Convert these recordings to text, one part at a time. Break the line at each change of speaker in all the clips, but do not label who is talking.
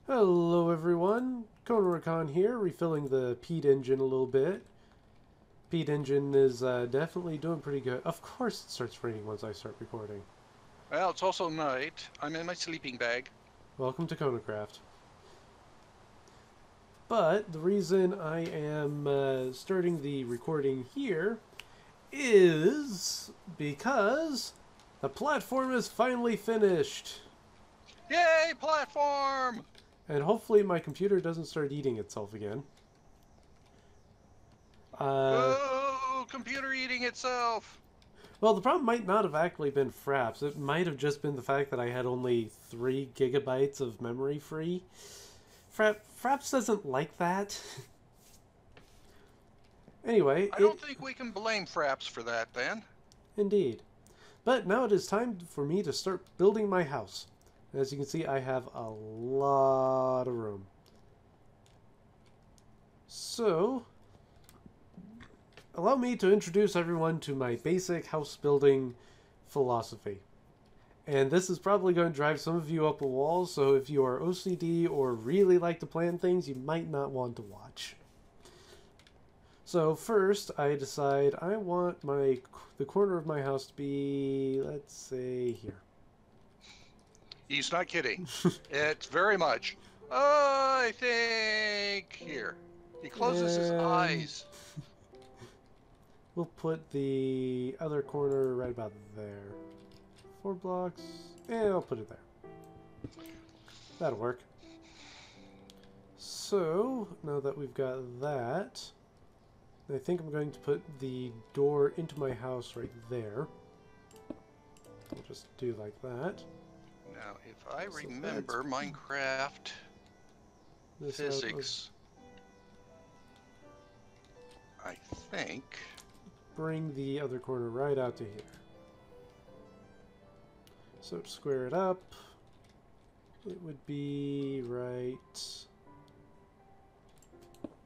Hello everyone, Cona here, refilling the Pete engine a little bit. Pete engine is definitely doing pretty good. Of course it starts raining once I start recording.
Well, it's also night. I'm in my sleeping bag.
Welcome to Conacraft. But the reason I am starting the recording here is because the platform is finally finished.
Yay, platform!
And hopefully my computer doesn't start eating itself again. Uh,
Oh, computer eating itself.
Well, the problem might not have actually been Fraps. It might have just been the fact that I had only 3 gigabytes of memory free. Fraps doesn't like that. Anyway,
I don't think we can blame Fraps for that then.
indeed. But now it is time for me to start building my house. As you can see, I have a lot of room. So, allow me to introduce everyone to my basic house building philosophy. And this is probably going to drive some of you up a wall, so if you are OCD or really like to plan things, you might not want to watch. So first, I decide I want the corner of my house to be, let's say, here.
He's not kidding. It's very much. I think here. He closes his
And
eyes.
we'll put the other corner right about there. 4 blocks, and I'll put it there. That'll work. So, now that we've got that, I think I'm going to put the door into my house right there. I'll just do like that.
Now, if I
So
remember Minecraft
this
physics, I think.
bring the other corner right out to here. So to square it up, it would be right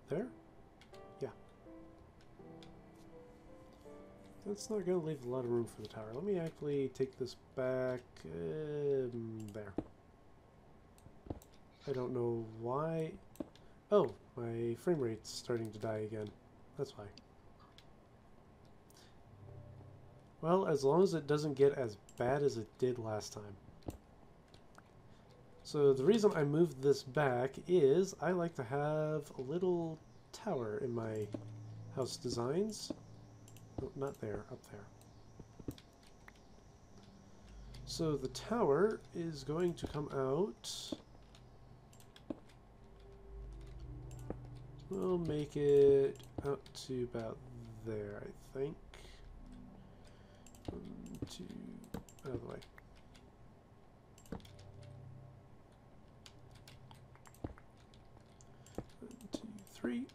there. Yeah. That's not going to leave a lot of room for the tower. Let me actually take this back there. I don't know why. Oh, my frame rate's starting to die again. That's why. Well, as long as it doesn't get as bad as it did last time. So the reason I moved this back is I like to have a little tower in my house designs. Oh, not there, up there. So the tower is going to come out. We'll make it out to about there, I think. 1, 2, out of the way. 1, 2, 3.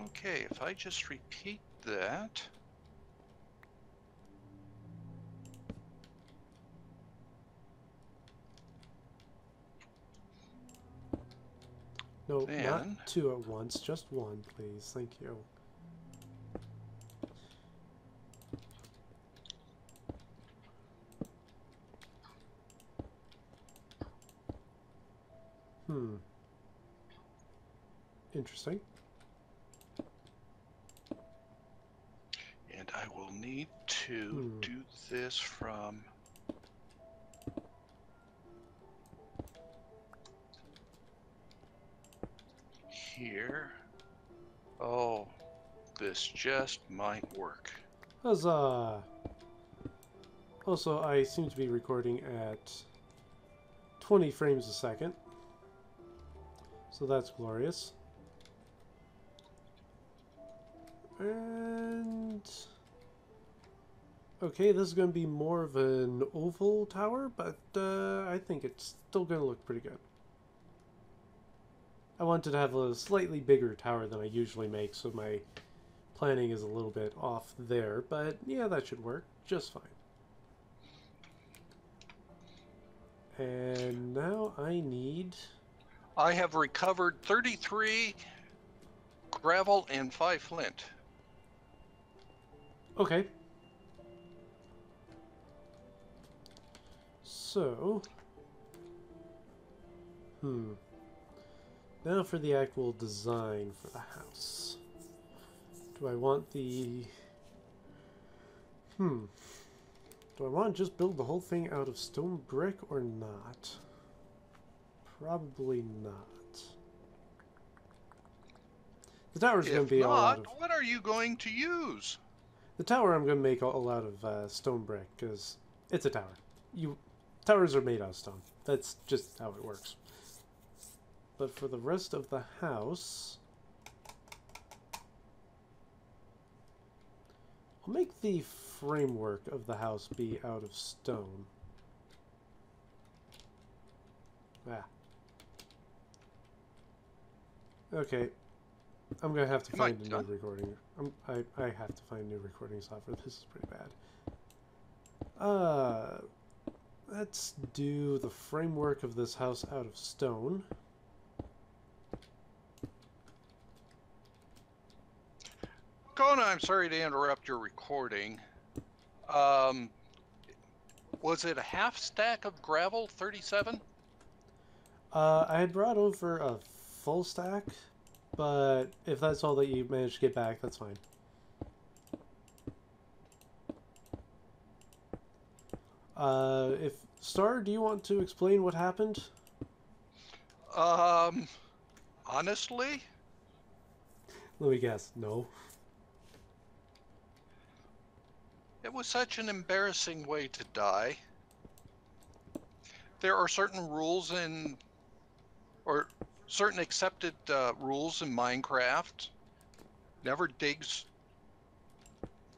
Okay, if I just repeat that.
No,
Then,
not 2 at once, just 1, please. Thank you. Interesting.
and I will need to do this from here. Oh, this just might work.
Huzzah! Also, I seem to be recording at 20 frames a second. So that's glorious. And... okay, this is going to be more of an oval tower, but I think it's still going to look pretty good. I wanted to have a slightly bigger tower than I usually make, so my planning is a little bit off there, but yeah, that should work just fine. And now I need...
I have recovered 33 gravel and 5 flint.
okay. So... Now for the actual design for the house. Do I want the... Do I want to just build the whole thing out of stone brick or not? Probably not. The tower's going to be all out of...
What are you going to use?
The tower I'm going to make all out of stone brick, because it's a tower. Towers are made out of stone. That's just how it works. But for the rest of the house... I'll make the framework of the house be out of stone. Ah. Okay. I'm gonna have to find a new recording. I have to find a new recording software. This is pretty bad. Let's do the framework of this house out of stone.
Cona, I'm sorry to interrupt your recording. Was it a half stack of gravel, 37?
I had brought over a full stack, but if that's all that you managed to get back, that's fine. If Star, do you want to explain what happened?
Honestly?
Let me guess, no.
It was such an embarrassing way to die. There are certain rules or certain accepted rules in Minecraft. Never digs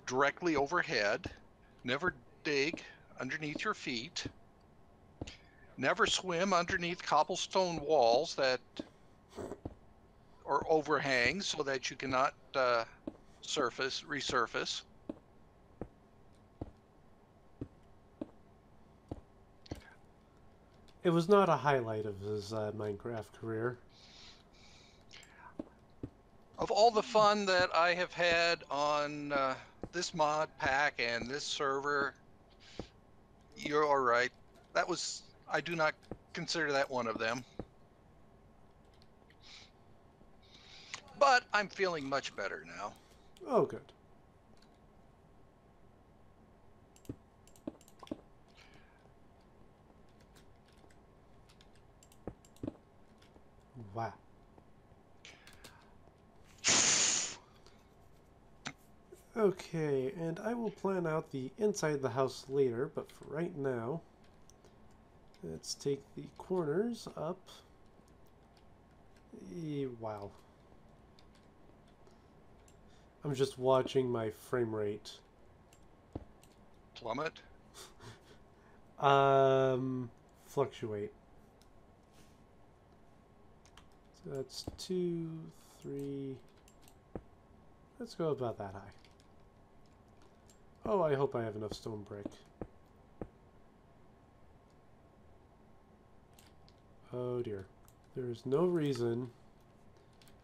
directly overhead. Never dig underneath your feet. Never swim underneath cobblestone walls or overhangs so that you cannot resurface.
It was not a highlight of his Minecraft career.
Of all the fun that I have had on this mod pack and this server, you're all right. I do not consider that one of them. But I'm feeling much better now.
Oh, good. Wow. Okay, and I will plan out the inside of the house later, but for right now, let's take the corners up. Wow. I'm just watching my frame rate.
Plummet?
Fluctuate. So that's 2, 3. Let's go about that high. Oh, I hope I have enough stone brick. Oh dear. There is no reason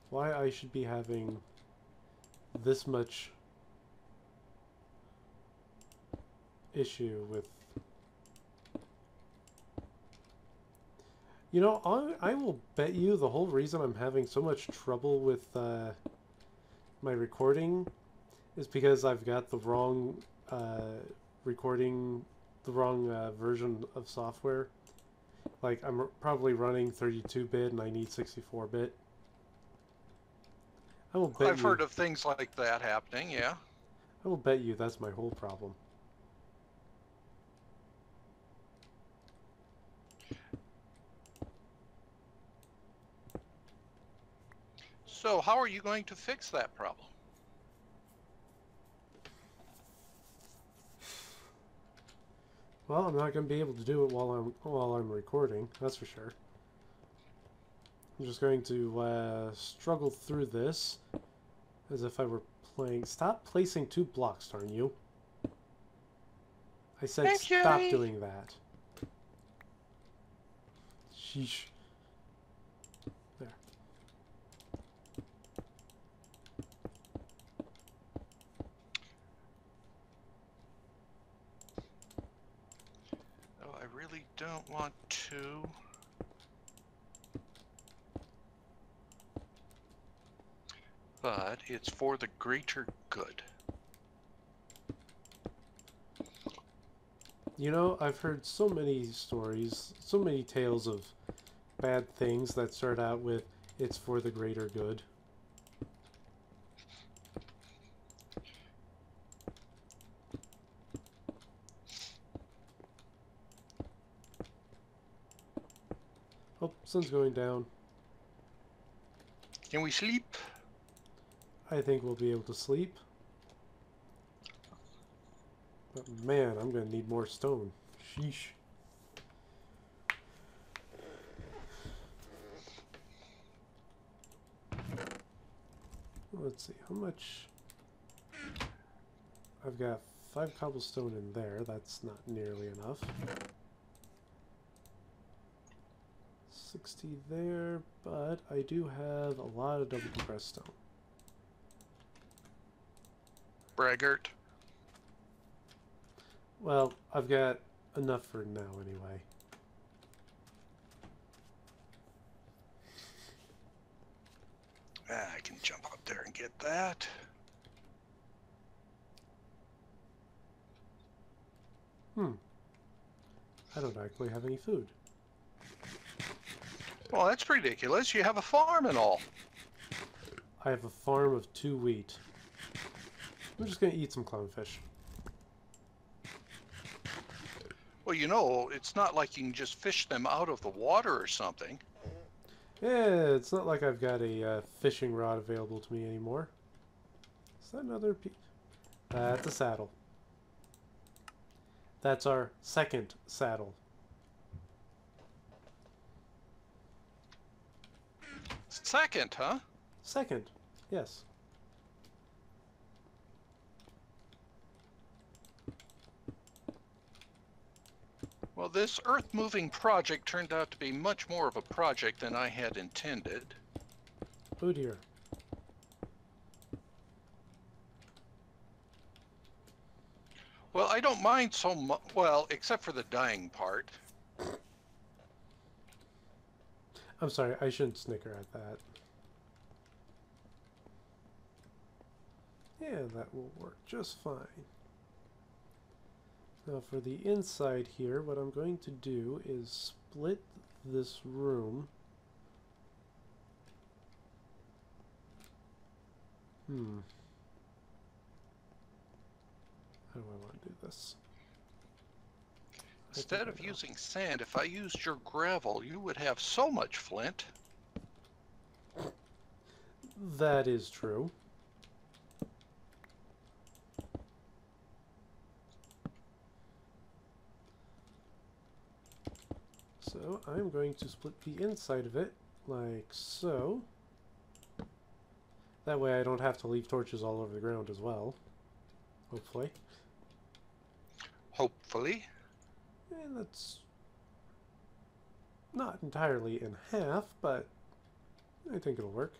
why I should be having this much issue with... You know, I will bet you the whole reason I'm having so much trouble with my recording is because I've got the wrong version of software. Like, I'm probably running 32-bit and I need 64-bit.
I've heard of things like that happening, yeah.
I will bet you that's my whole problem.
So how are you going to fix that problem?
Well, I'm not going to be able to do it while I'm recording, that's for sure. I'm just going to struggle through this as if I were playing... Stop placing 2 blocks, darn you. I said stop doing that. Sheesh. There.
Oh, I really don't want to. but it's for the greater good.
You know, I've heard so many stories, so many tales of bad things that start out with, it's for the greater good. Oh, sun's going down.
Can we sleep?
I think we'll be able to sleep. But man, I'm gonna need more stone. Sheesh. Let's see, how much... I've got 5 cobblestone in there. That's not nearly enough. 60 there, but I do have a lot of double compressed stone.
Braggart.
Well, I've got enough for now anyway.
I can jump up there and get that.
I don't actually have any food.
Well, that's ridiculous. You have a farm and all.
I have a farm of 2 wheat. I'm just gonna eat some clownfish.
Well, you know, it's not like you can just fish them out of the water or something.
Yeah, it's not like I've got a fishing rod available to me anymore. Is that another piece? That's a saddle. That's our second saddle.
Second, huh?
Second, yes.
Well, this earth-moving project turned out to be much more of a project than I had intended.
Oh dear.
Well, I don't mind so much, well, except for the dying part.
I'm sorry, I shouldn't snicker at that. Yeah, that will work just fine. Now for the inside here, what I'm going to do is split this room. How do I want to do this?
Instead of using sand, if I used your gravel, you would have so much flint.
That is true. So I'm going to split the inside of it like so. That way I don't have to leave torches all over the ground as well. Hopefully.
Hopefully.
And that's not entirely in half, but I think it'll work.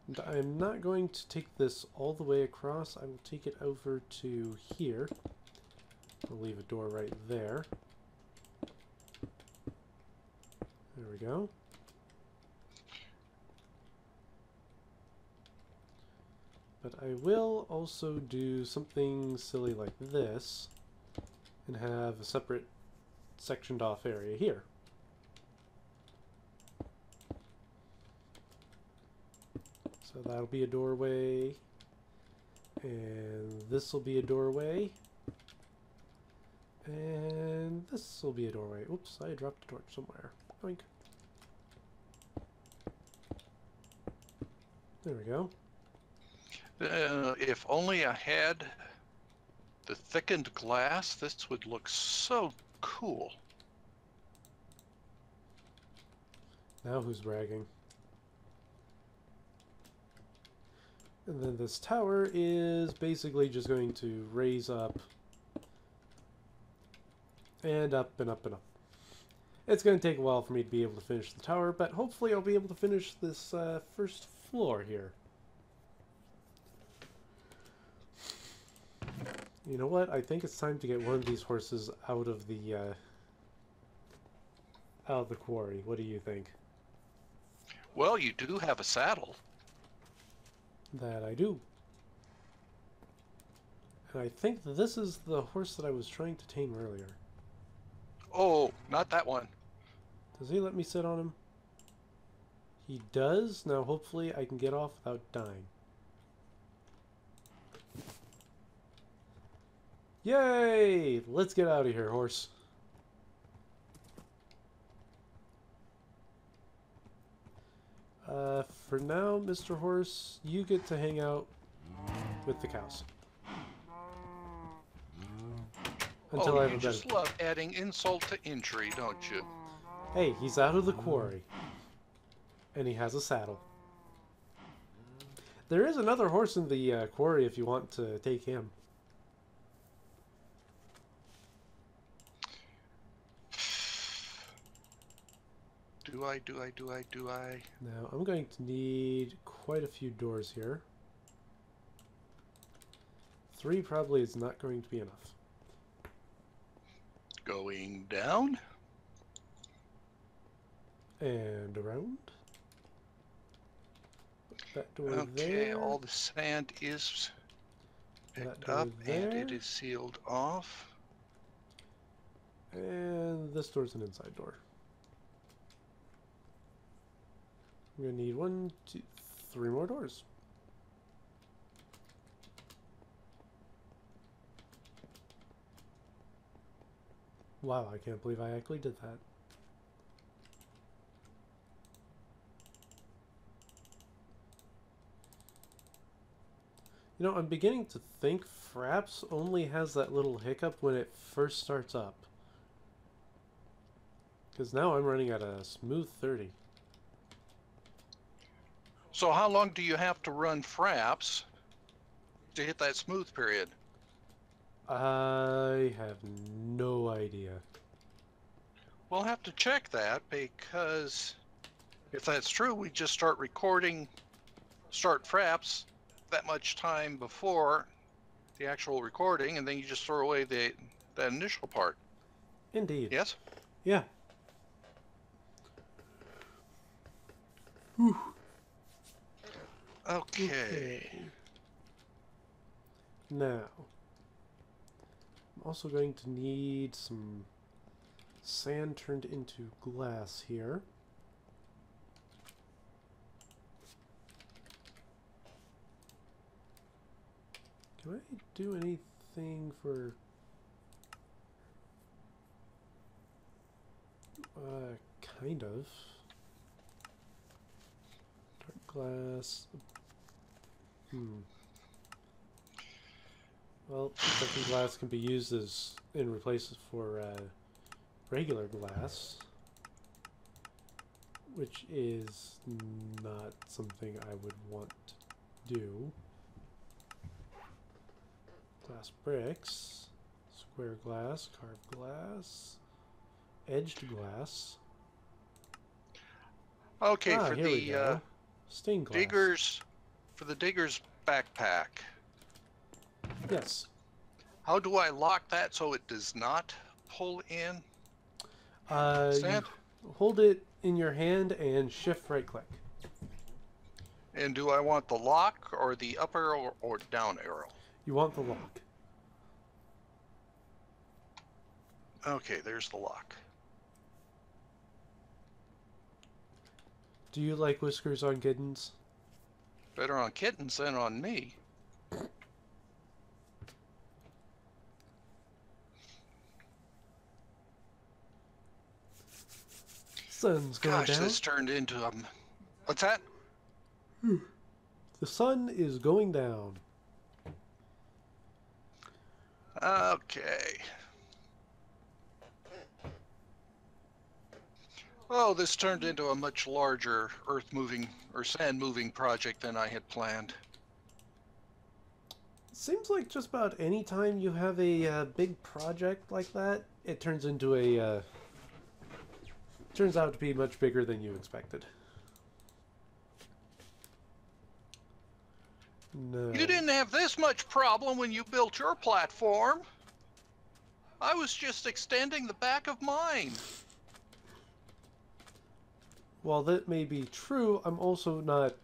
And I'm not going to take this all the way across. I will take it over to here. I'll leave a door right there. There we go. But I will also do something silly like this and have a separate sectioned off area here. So that'll be a doorway, and this will be a doorway, and this will be a doorway. Oops, I dropped a torch somewhere. Oink. There we go.
If only I had the thickened glass, this would look so cool.
Now who's bragging? And then this tower is basically just going to raise up and up and up and up. It's going to take a while for me to be able to finish the tower, but hopefully I'll be able to finish this first floor here. You know what? I think it's time to get one of these horses out of the quarry. What do you think?
Well, you do have a saddle.
That I do. And I think that this is the horse that I was trying to tame earlier.
Oh, not that one.
Does he let me sit on him? He does. Now hopefully I can get off without dying. Yay! Let's get out of here, horse. For now, Mr. Horse, you get to hang out with the cows. Until I have
you
a
just
better...
love adding insult to injury, don't you?
Hey, he's out of the quarry. And he has a saddle. There is another horse in the quarry if you want to take him.
Do I?
Now, I'm going to need quite a few doors here. 3 probably is not going to be enough.
Going down?
And around. Put that door
Okay,
there.
all the sand is
That
picked
door
up and
there.
it is sealed off.
And this door's an inside door. We're gonna need 1, 2, 3 more doors. Wow, I can't believe I actually did that. You know, I'm beginning to think Fraps only has that little hiccup when it first starts up. Because now I'm running at a smooth 30.
So how long do you have to run fraps to hit that smooth period?
I have no idea.
We'll have to check that, because if that's true, we just start fraps that much time before the actual recording, and then you just throw away that initial part.
Indeed.
Yes?
Yeah. Whew.
Okay.
Now, I'm also going to need some sand turned into glass here. Can I do anything for... kind of. Dark glass. Well, second glass can be used as in replaces for regular glass, which is not something I would want to do. Glass bricks, square glass, carved glass, edged glass.
Okay,
Ah,
for
here we
the
go. Stained glass.
digger's backpack.
Yes.
How do I lock that so it does not pull in
You
sand?
hold it in your hand and shift right click.
And do I want the lock or the up arrow or down arrow?
You want the lock.
Okay, there's the lock.
Do you like whiskers on kittens?
Better on kittens than on me.
Sun's going
Gosh,
down.
this turned into a... What's that?
The sun is going down.
Okay. Oh, this turned into a much larger earth-moving or sand-moving project than I had planned.
Seems like just about any time you have a big project like that, it turns into a... turns out to be much bigger than you expected. No.
You didn't have this much problem when you built your platform. I was just extending the back of mine.
while that may be true, I'm also not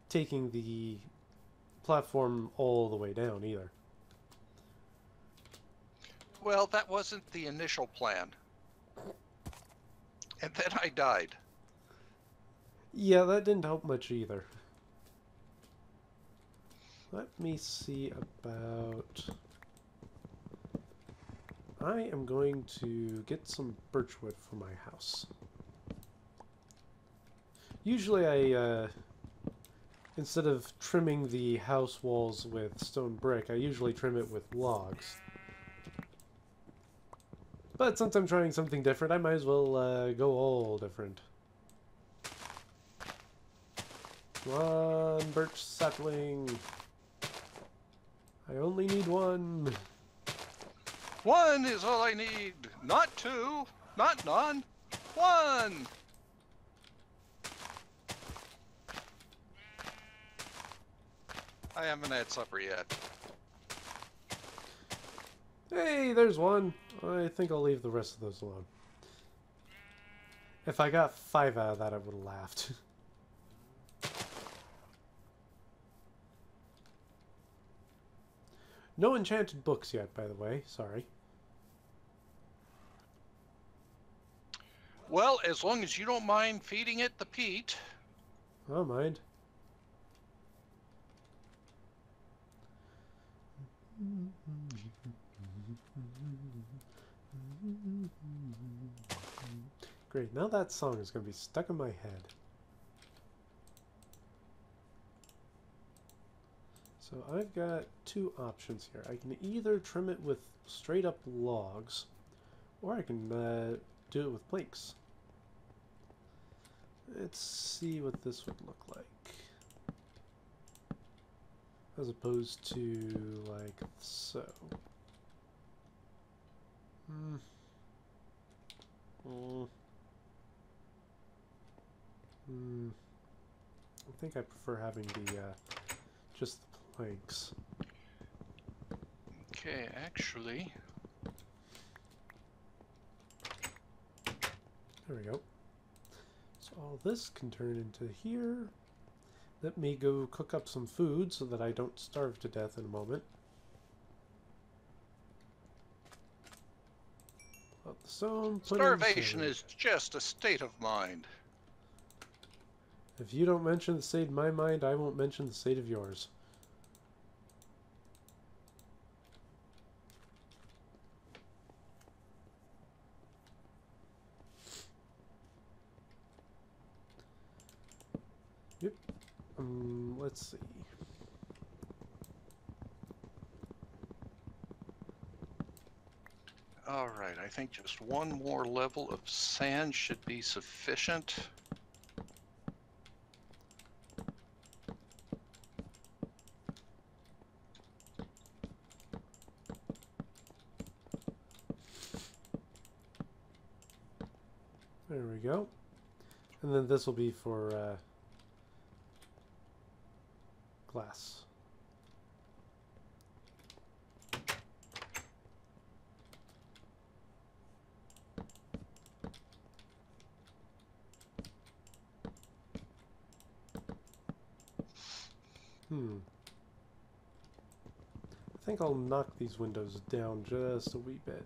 taking the platform all the way down either.
Well, that wasn't the initial plan. And then I died.
Yeah, that didn't help much either. Let me see about... I am going to get some birchwood for my house. Usually instead of trimming the house walls with stone brick, I usually trim it with logs. But since I'm trying something different, I might as well go all different. Come on, birch sapling. I only need one.
One is all I need. Not two. Not none. One. I haven't had supper yet.
Hey, there's one. I think I'll leave the rest of those alone. If I got 5 out of that, I would have laughed. No enchanted books yet, by the way. Sorry.
Well, as long as you don't mind feeding it the peat.
I don't mind. Great, now that song is going to be stuck in my head. So I've got 2 options here. I can either trim it with straight up logs, or I can do it with planks. Let's see what this would look like. As opposed to like so. I think I prefer having the just the planks.
Okay, actually.
There we go. So all this can turn into here. Let me go cook up some food so that I don't starve to death in a moment. Put the stone, put in
Starvation
food.
is just a state of mind.
If you don't mention the state of my mind, I won't mention the state of yours. Yep. Let's see.
All right, I think just one more level of sand should be sufficient.
There we go. And then this will be for glass. I think I'll knock these windows down just a wee bit.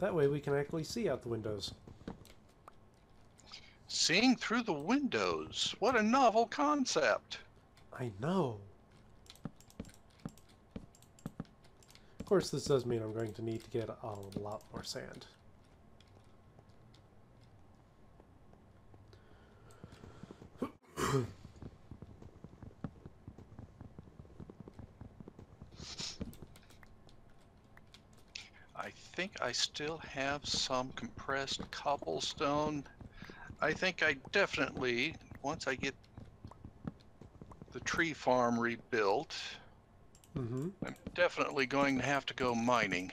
That way we can actually see out the windows.
Seeing through the windows. What a novel concept.
I know. Of course, this does mean I'm going to need to get a lot more sand.
I think I still have some compressed cobblestone. I think I definitely, once I get the tree farm rebuilt, I'm definitely going to have to go mining.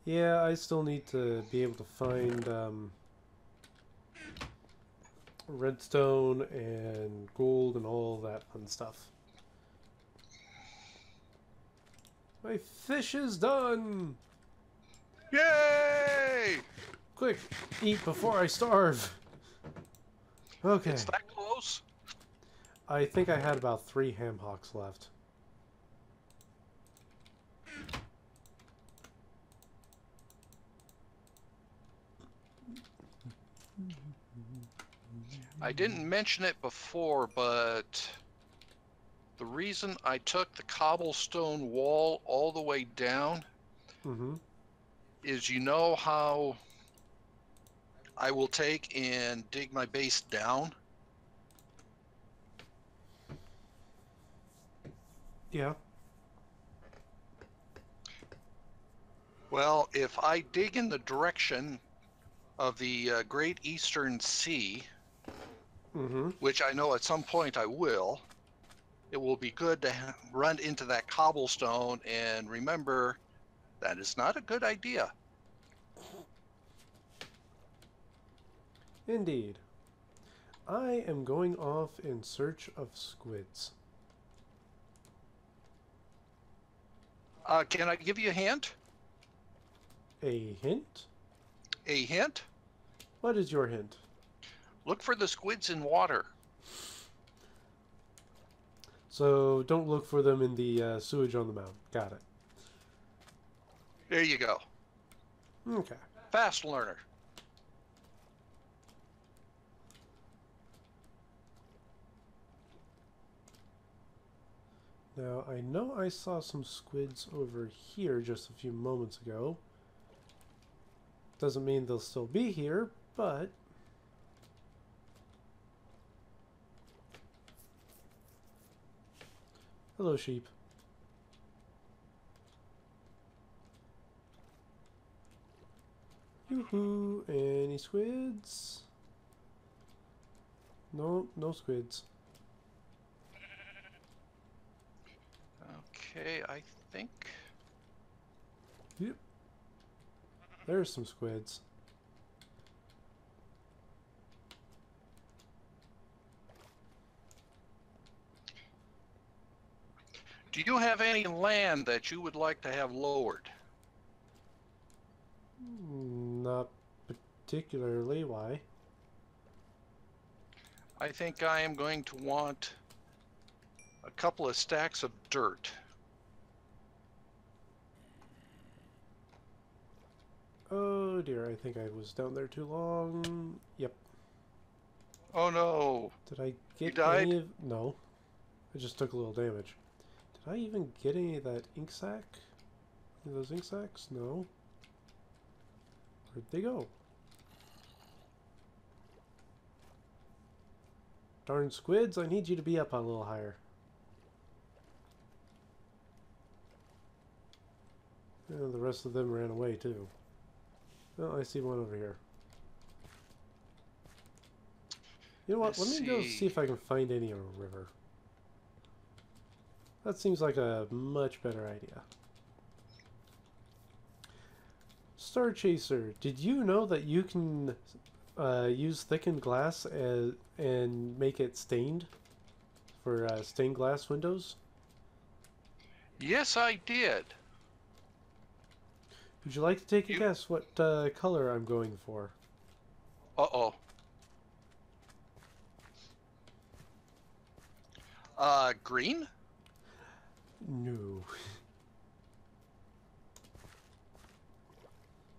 Yeah, I still need to be able to find redstone and gold and all that fun stuff. My fish is done!
Yay!
Quick, eat before I starve. Okay.
It's that close?
I think I had about 3 ham hocks left.
I didn't mention it before, but the reason I took the cobblestone wall all the way down
Mm-hmm.
is, you know how I will take and dig my base down?
Yeah.
Well, if I dig in the direction of the Great Eastern Sea,
Mm-hmm.
which I know at some point I will, it will be good to run into that cobblestone and remember that is not a good idea.
Indeed. I am going off in search of squids.
Can I give you a hint?
A hint?
A hint?
What is your hint?
Look for the squids in water.
So don't look for them in the sewage on the mountain. Got it.
There you go.
Okay.
Fast learner.
Now, I know I saw some squids over here just a few moments ago. Doesn't mean they'll still be here, but... Hello, sheep. Yoo-hoo! Any squids? No, no squids.
Okay, I think...
Yep. There's some squids.
Do you have any land that you would like to have lowered?
Not particularly. Why?
I think I am going to want a couple of stacks of dirt.
Oh dear, I think I was down there too long. Yep.
Oh no!
Did I
You
get
died?
any of... No. I just took a little damage. Did I even get any of that ink sac? Any of those ink sacs? No. Where'd they go? Darn squids, I need you to be up a little higher. And the rest of them ran away too. Oh, I see one over here. You know what? Let me go see if I can find any on a river. That seems like a much better idea. Star Chaser, did you know that you can use thickened glass and make it stained for stained glass windows?
Yes, I did.
Would you like to take a guess what color I'm going for?
Uh-oh. Green?
No.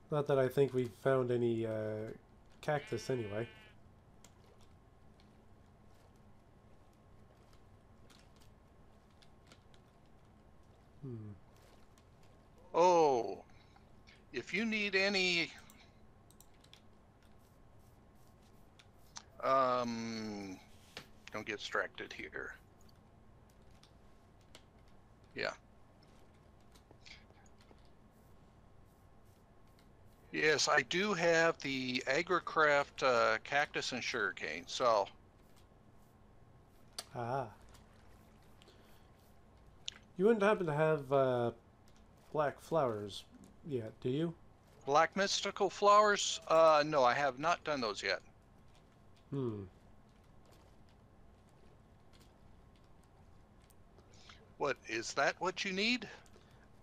Not that I think we've found any cactus anyway.
Oh, if you need any don't get distracted here. Yeah. Yes, I do have the AgriCraft cactus and sugarcane, so
Ah. You wouldn't happen to have black flowers yet, do you?
black mystical flowers? No, I have not done those yet.
Hmm.
What, is that what you need?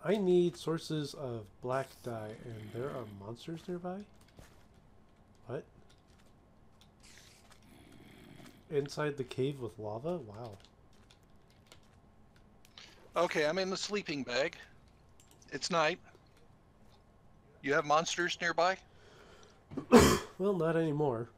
I need sources of black dye, and there are monsters nearby? What? Inside the cave with lava? Wow.
Okay, I'm in the sleeping bag. It's night. You have monsters nearby?
Well, not anymore.